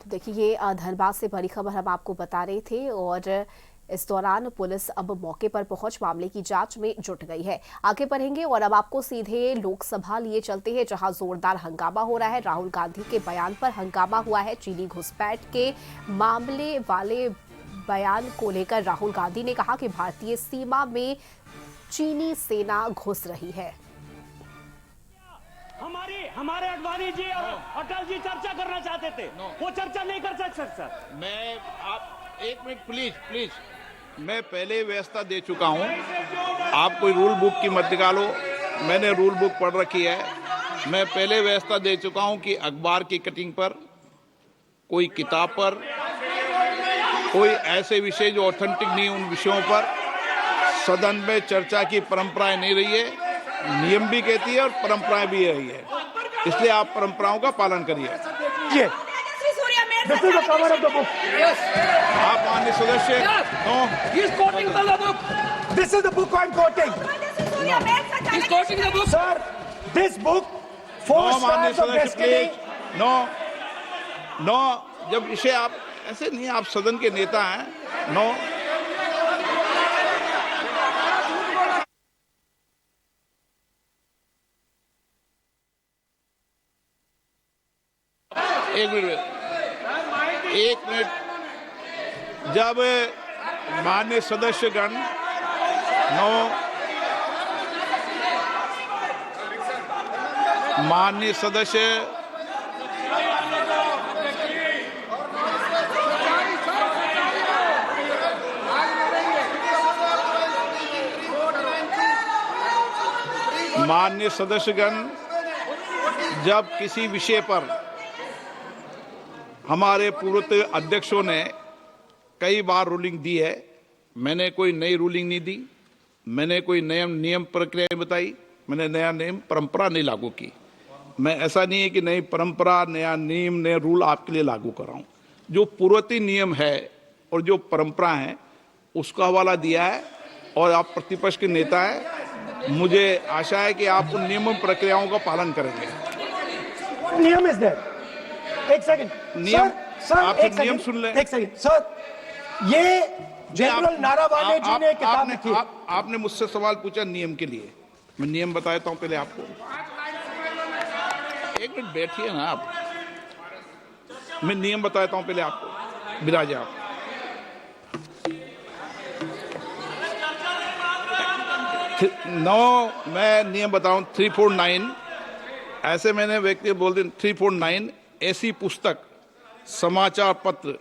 देखिए ये धनबाद से बड़ी खबर हम आपको बता रहे थे और इस दौरान पुलिस अब मौके पर पहुंच मामले की जांच में जुट गई है। आगे बढ़ेंगे और अब आपको सीधे लोकसभा लिए चलते हैं, जहां जोरदार हंगामा हो रहा है। राहुल गांधी के बयान पर हंगामा हुआ है। चीनी घुसपैठ के मामले वाले बयान को लेकर राहुल गांधी ने कहा कि भारतीय सीमा में चीनी सेना घुस रही है। हमारे अडवाणी जी और अटल जी चर्चा करना चाहते थे, वो चर्चा नहीं कर सकते सर। मैं आप एक मिनट प्लीज मैं पहले व्यवस्था दे चुका हूं। आप कोई रूल बुक की मत निकालो, मैंने रूल बुक पढ़ रखी है। मैं पहले व्यवस्था दे चुका हूं कि अखबार की कटिंग पर, कोई किताब पर, कोई ऐसे विषय जो ऑथेंटिक नहीं, उन विषयों पर सदन में चर्चा की परंपराएं नहीं रही है। नियम भी कहती है और परंपराएं भी रही है, इसलिए आप परंपराओं का पालन करिए। आप माननीय सदस्य, This is the book I'm quoting. He's quoting the book. Sir, this book, Four माननीय Stars of सदस्य Destiny. Please, no. जब इसे आप ऐसे नहीं, आप सदन के नेता हैं। नो, एक मिनट। जब माननीय सदस्यगण, माननीय सदस्य, माननीय सदस्यगण, जब किसी विषय पर हमारे पूर्व अध्यक्षों ने कई बार रूलिंग दी है, मैंने कोई नई रूलिंग नहीं दी, मैंने कोई नियम प्रक्रिया बताई, मैंने नया नियम परंपरा नहीं लागू की। मैं ऐसा नहीं है कि नई परंपरा, नया नियम, नया रूल आपके लिए लागू कर रहा हूं। जो पूर्ववर्ती नियम है और जो परंपरा है उसका हवाला दिया है, और आप प्रतिपक्ष के नेता हैं, मुझे आशा है कि आप उन नियम प्रक्रियाओं का पालन करेंगे। नियम इज देयर। एक सेकंड नियम, सर, आप एक नियम सेकंड, सुन लें। एक सेकंड सर, ये जनरल नारावाने जी ने किताब लिखी। आपने मुझसे सवाल पूछा नियम के लिए, मैं नियम बताता हूं पहले आपको। एक मिनट बैठिए ना आप, मैं नियम बताता हूं पहले आपको। विराज आप, मैं नियम बताऊं। 349 ऐसे मैंने व्यक्ति बोल दिया। 349 ऐसी पुस्तक, समाचार पत्र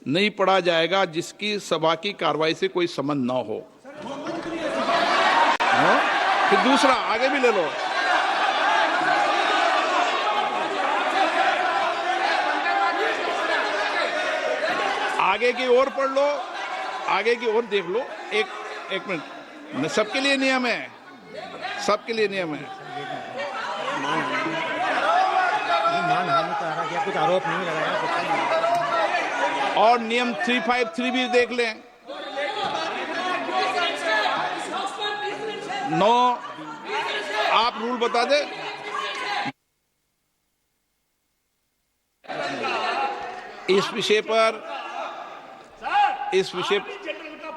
नहीं पढ़ा जाएगा जिसकी सभा की कार्रवाई से कोई संबंध ना हो। फिर दूसरा आगे भी ले लो। आगे की ओर पढ़ लो, आगे की ओर देख लो। एक मिनट, सबके लिए नियम है, सबके लिए नियम है। कुछ आरोप नहीं लगाया। और नियम 353 भी देख लें। नो, आप रूल बता दे। इस विषय पर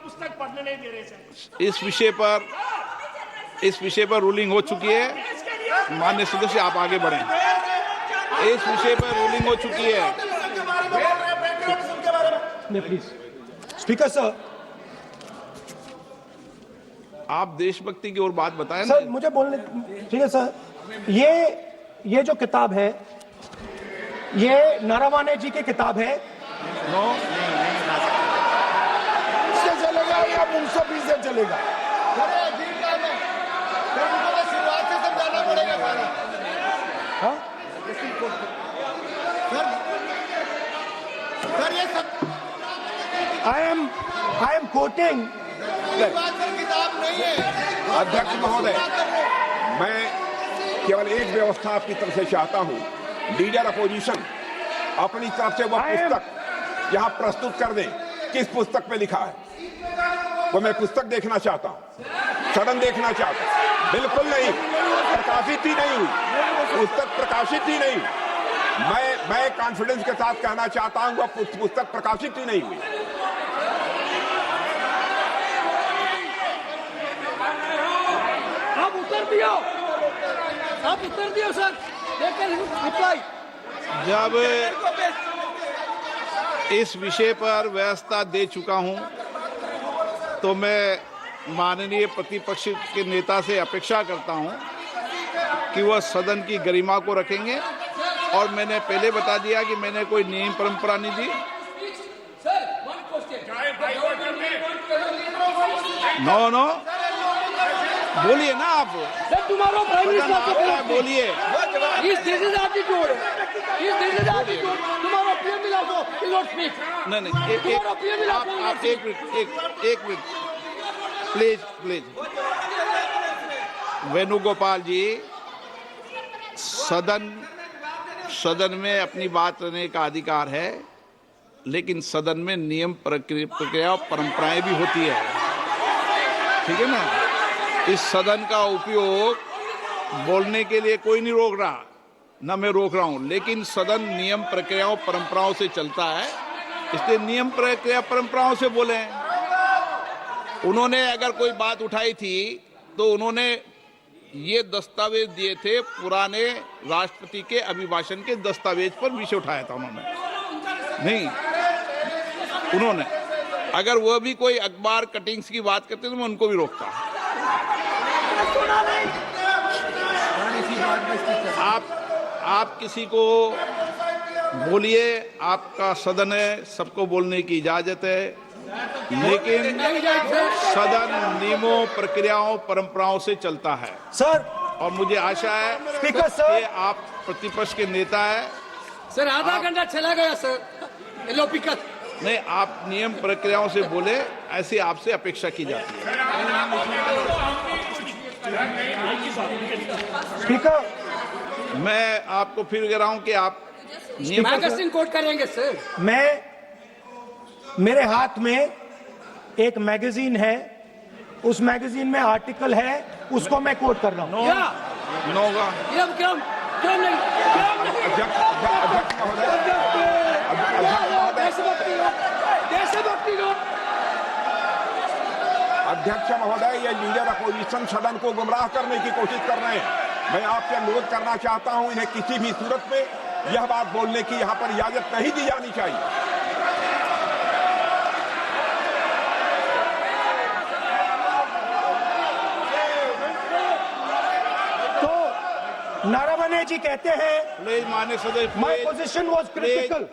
पुस्तक पढ़ने नहीं दे रहे सर। इस विषय पर रूलिंग हो चुकी है। माननीय सदस्य, आप आगे बढ़ें। इस विषय पर रूलिंग हो चुकी है। प्लीज स्पीकर सर, आप देशभक्ति की ओर बात बताएं ना। सर मुझे बोलने, ठीक है सर। ये जो किताब है, ये नारावाने जी की किताब है। नो, इससे चलेगा या 120 से चलेगा? शुरुआत से समझाना पड़ेगा सारा। हाँ? सर ये सब I am quoting. किताब नहीं है। अध्यक्ष महोदय, मैं केवल एक व्यवस्था आपकी तरफ से चाहता हूं। लीडर अपोजिशन अपनी तरफ से वह पुस्तक यहाँ प्रस्तुत कर दें। किस पुस्तक पे लिखा है वो मैं पुस्तक देखना चाहता हूं, सदन देखना चाहता हूं। बिल्कुल नहीं, प्रकाशित ही नहीं हुई पुस्तक, प्रकाशित ही नहीं। मैं कॉन्फिडेंस के साथ कहना चाहता हूं वह पुस्तक प्रकाशित ही नहीं हुई। आप उत्तर दियो सर, रिप्लाई। जब इस विषय पर व्यवस्था दे चुका हूं तो मैं माननीय प्रतिपक्ष के नेता से अपेक्षा करता हूं कि वह सदन की गरिमा को रखेंगे। और मैंने पहले बता दिया कि मैंने कोई नियम परंपरा नहीं दी। नो बोलिए ना आप, तुम्हारा प्राइम मिनिस्टर बोलिए। नहीं आप एक मिनट प्लीज। वेणुगोपाल जी, सदन में अपनी बात करने का अधिकार है, लेकिन सदन में नियम प्रक्रिया और परंपराएं भी होती है, ठीक है ना। इस सदन का उपयोग बोलने के लिए कोई नहीं रोक रहा, ना मैं रोक रहा हूं, लेकिन सदन नियम प्रक्रियाओं परंपराओं से चलता है, इसलिए नियम प्रक्रिया परंपराओं से बोले। उन्होंने अगर कोई बात उठाई थी तो उन्होंने ये दस्तावेज दिए थे, पुराने राष्ट्रपति के अभिभाषण के दस्तावेज पर विषय उठाया था उन्होंने अगर वह भी कोई अखबार कटिंग्स की बात करते तो मैं उनको भी रोकता। आप किसी को बोलिए, आपका सदन है, सबको बोलने की इजाजत है, लेकिन सदन नियमों प्रक्रियाओं परंपराओं से चलता है सर। और मुझे आशा है स्पीकर सर, कि आप प्रतिपक्ष के नेता है सर। आधा घंटा चला गया सर, नहीं, आप नियम प्रक्रियाओं से बोले, ऐसी आपसे अपेक्षा की जाती है। स्पीकर, मैं आपको फिर कह रहा हूं कि आप मैगजीन कोट करेंगे सर। मेरे हाथ में एक मैगजीन है, उस मैगजीन में आर्टिकल है, उसको मैं कोट कर रहा हूं। अध्यक्ष महोदय, ये लीडर अपोजिशन सदन को गुमराह करने की कोशिश कर रहे हैं। मैं आपसे अनुरोध करना चाहता हूं, इन्हें किसी भी सूरत में यह बात बोलने की यहां पर इजाजत नहीं दी जानी चाहिए। तो नारावने जी कहते हैं, प्लीज माननीय सदस्य, माय पोजीशन वाज क्रिटिकल।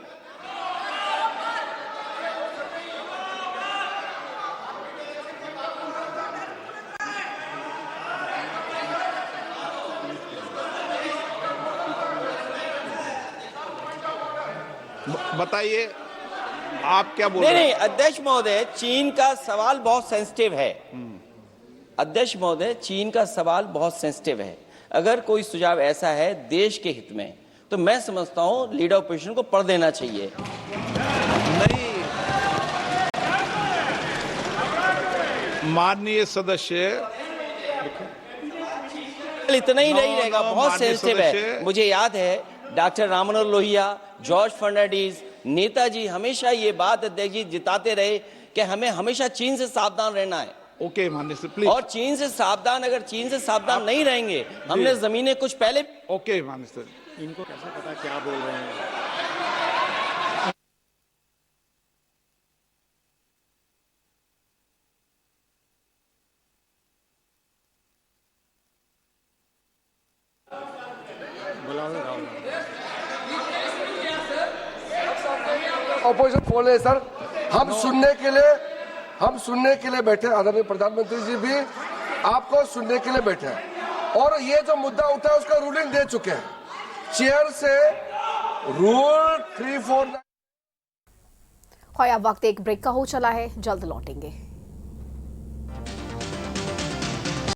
बताइए आप क्या बोल रहे हैं? नहीं, अध्यक्ष महोदय, चीन का सवाल बहुत सेंसिटिव है। अध्यक्ष महोदय, चीन का सवाल बहुत सेंसिटिव है। अगर कोई सुझाव ऐसा है देश के हित में, तो मैं समझता हूं लीडर ऑपोजिशन को पढ़ देना चाहिए। नहीं, माननीय सदस्य, इतना ही नहीं रहेगा, बहुत सेंसिटिव है। सदस्य। मुझे याद है डॉक्टर राम मनोहर लोहिया, जॉर्ज फर्नांडीज, नेताजी हमेशा ये बात अध्यक्ष जी जिताते रहे कि हमें हमेशा चीन से सावधान रहना है। ओके माननीय सर, प्लीज। और चीन से सावधान नहीं रहेंगे, हमने जमीनें कुछ पहले। ओके माननीय सर, इनको कैसे पता क्या बोल रहे हैं? ऑपोजिशन बोल रहे सर, हम सुनने के लिए बैठे। आदरणीय प्रधानमंत्री जी भी आपको सुनने के लिए बैठे हैं, और ये जो मुद्दा उठा है उसका रूलिंग दे चुके हैं चेयर से। रूल 349। अब वक्त एक ब्रेक का हो चला है, जल्द लौटेंगे।